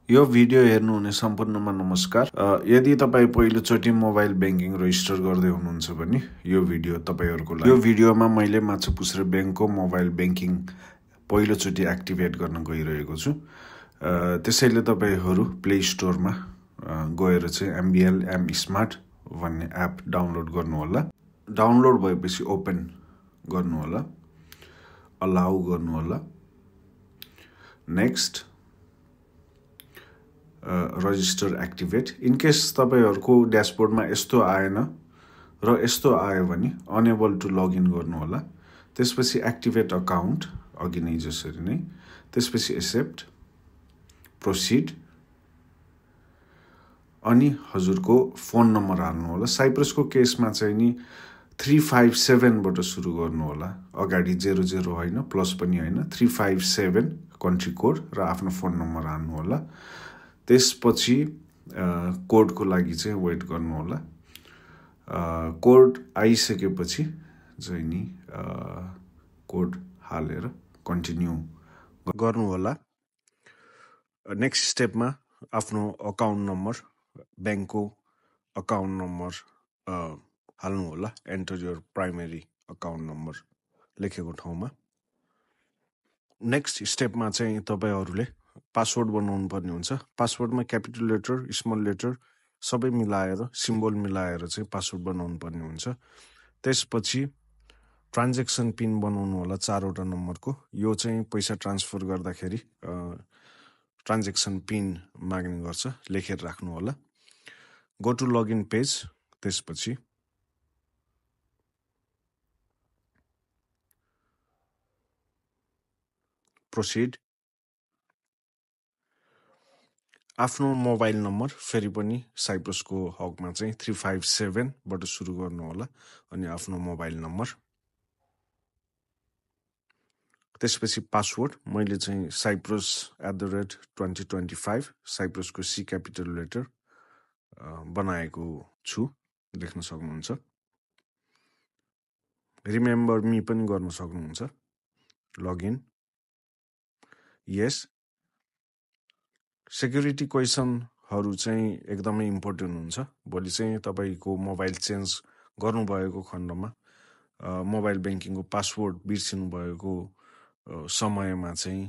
यो भिडियो हेर्नुहुने सम्पूर्णमा नमस्कार। यदि तपाईँ पहिलोचोटि मोबाइल ब्याङ्किङ रजिस्टर गर्दै हुनुहुन्छ भने यो भिडियो तपाईहरुको लागि। यो भिडियोमा मैले माछापुच्छ्रे ब्याङ्कको मोबाइल ब्याङ्किङ पहिलोचोटि एक्टिभेट गर्न गइरहेको छु। त्यसैले तपाईहरु प्ले स्टोरमा गएर चाहिँ MBL M Smart भन्ने एप डाउनलोड गर्नुहोला। डाउनलोड भएपछि ओपन गर्नुहोला, अलाउ गर्नुहोला, next register activate. In case तपाईहरुको ड्याशबोर्डमा यस्तो आएन र यस्तो आयो भने अनेबल टु लगइन गर्नुहोला। त्यसपछि एक्टिभेट अकाउन्ट अघि नै जसरी नै, त्यसपछि एक्सेप्ट, प्रोसिड, अनि हजुरको फोन नम्बर हाल्नुहोला। साइप्रसको केसमा चाहिँ नि 357 बाट सुरु गर्नुहोला। अगाडि 00 हैन, प्लस पनि हैन, 357 कन्ट्री कोड र आफ्नो फोन नम्बर हाल्नुहोला। त्यसपछि कोडको लागि चाहिँ वेट गर्नुहोला। कोड आइसकेपछि चाहिँ नि कोड हालेर कन्टिन्यू गर्नुहोला। नेक्स्ट स्टेपमा आफ्नो अकाउन्ट नम्बर, ब्याङ्कको अकाउन्ट नम्बर हाल्नुहोला। Enter your primary account number लेखेको ठाउँमा। नेक्स्ट स्टेपमा चाहिँ तपाईहरुले पासवर्ड बनाउनु पर्ने हुन्छ। पासवर्डमा क्यापिटल लेटर, स्मल लेटर सबै मिलाएर, सिम्बल मिलाएर चाहिँ पासवर्ड बनाउनु पर्ने हुन्छ। त्यसपछि ट्रान्ज्याक्सन पिन बनाउनु होला 4 वटा नम्बरको। यो चाहिँ पैसा ट्रान्सफर गर्दाखेरि ट्रान्ज्याक्सन पिन माग्ने गर्छ, लेखेर राख्नु होला। गो टु लगइन पेज, त्यसपछि प्रोसिड। आफ्नो मोबाइल नम्बर फेरि पनि साइप्रसको हकमा चाहिँ 357 बाट सुरु गर्नु होला अनि आफ्नो मोबाइल नम्बर। त्यसपछि पासवर्ड मैले चाहिँ cyprus@2025 साइप्रसको C क्यापिटल लेटर बनाएको छु, देख्न सक्नुहुन्छ। रिमेम्बर मी पनि गर्न सक्नुहुन्छ। लगइन, यस। सेक्युरिटी क्वेसनहरु चाहिँ एकदमै इम्पोर्टेन्ट हुन्छ। भोलि चाहिँ तपाईको मोबाइल चेन्ज गर्नुभएको खण्डमा, मोबाइल ब्याङ्किङको पासवर्ड बिर्सिनु भएको समयमा चाहिँ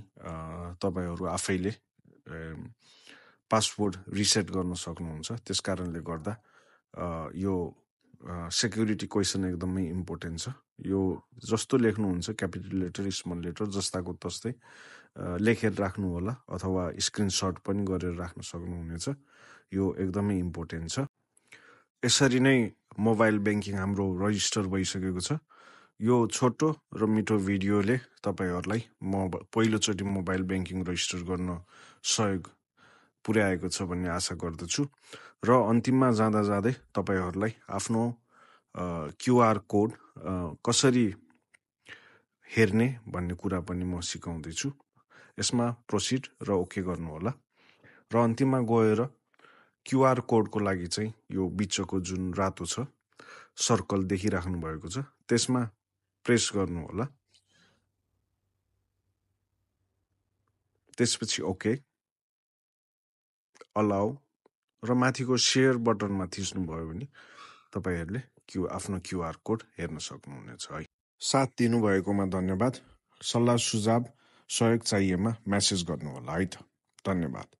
तपाईहरु आफैले पासवर्ड रिसेट गर्न सक्नुहुन्छ। त्यसकारणले गर्दा यो सेक्युरिटी क्वेसन एकदमै इम्पोर्टेन्ट छ। यो जस्तो लेख्नुहुन्छ क्यापिटल लेटर, स्मल लेटर जस्ताको तस्तै लेखेर राख्नु होला, अथवा स्क्रिनशट पनि गरेर राख्न सक्नुहुनेछ। यो एकदमै इम्पोर्टेन्ट छ। यसरी नै मोबाइल ब्याङ्किङ हाम्रो रजिस्टर भइसकेको छ। यो छोटो र मिठो भिडियोले तपाईहरुलाई पहिलोचोटि मोबाइल ब्याङ्किङ रजिस्टर गर्न सहयोग पुर्याएको छ भन्ने आशा गर्दछु। र अन्तिममा जाँदा जाँदै तपाईहरुलाई आफ्नो QR कोड कसरी हेर्ने भन्ने कुरा पनि म सिकाउँदै छु। यसमा प्रोसिड र ओके गर्नु होला। र अन्तिममा गएर QR कोडको लागि चाहिँ यो बिचको जुन रातो छ सर्कल देखिराख्नु भएको छ, त्यसमा प्रेस गर्नु होला। त्यसपछि ओके, अलाउ र माथिको शेयर बटनमा थिच्नु भयो भने तपाईहरुले आफ्नो QR कोड हेर्न सक्नुहुनेछ है। साथ दिनु भएकोमा धन्यवाद। सल्लाह सुझाव सहयोग चाहिएमा मेसेज गर्नु होला है त। धन्यवाद।